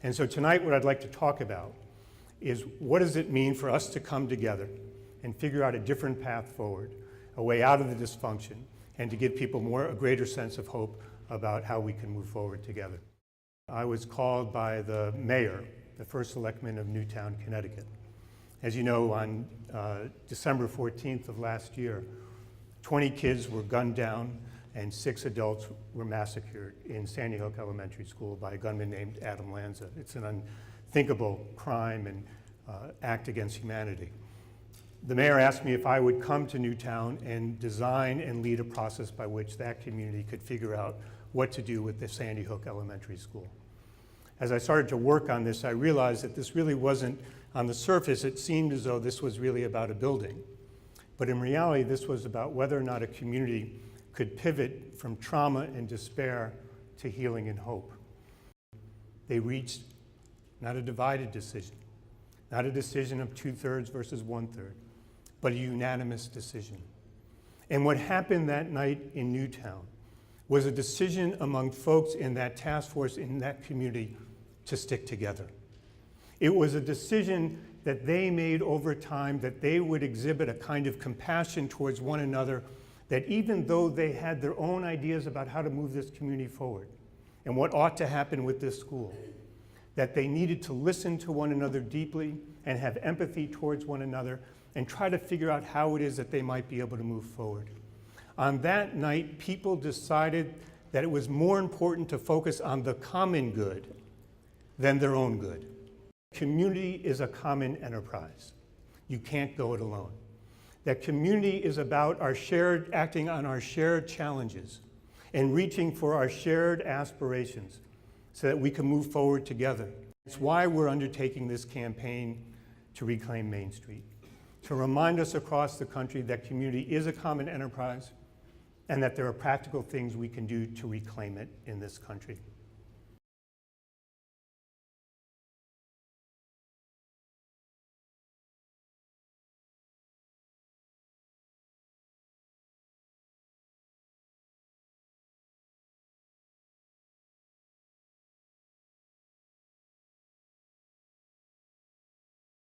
And so tonight what I'd like to talk about is what does it mean for us to come together and figure out a different path forward, a way out of the dysfunction, and to give people a greater sense of hope about how we can move forward together. I was called by the mayor, the first selectman of Newtown, Connecticut. As you know, on December 14th of last year, 20 kids were gunned down and 6 adults were massacred in Sandy Hook Elementary School by a gunman named Adam Lanza. It's an unthinkable crime and act against humanity. The mayor asked me if I would come to Newtown and design and lead a process by which that community could figure out what to do with the Sandy Hook Elementary School. As I started to work on this, I realized that this really wasn't, on the surface, it seemed as though this was really about a building. But in reality, this was about whether or not a community could pivot from trauma and despair to healing and hope. They reached not a divided decision, not a decision of 2/3 versus 1/3, but a unanimous decision. And what happened that night in Newtown was a decision among folks in that task force, in that community, to stick together. It was a decision that they made over time, that they would exhibit a kind of compassion towards one another, that even though they had their own ideas about how to move this community forward and what ought to happen with this school, that they needed to listen to one another deeply and have empathy towards one another and try to figure out how it is that they might be able to move forward. On that night, people decided that it was more important to focus on the common good than their own good. Community is a common enterprise. You can't go it alone. That community is about acting on our shared challenges and reaching for our shared aspirations so that we can move forward together. It's why we're undertaking this campaign to reclaim Main Street, to remind us across the country that community is a common enterprise and that there are practical things we can do to reclaim it in this country.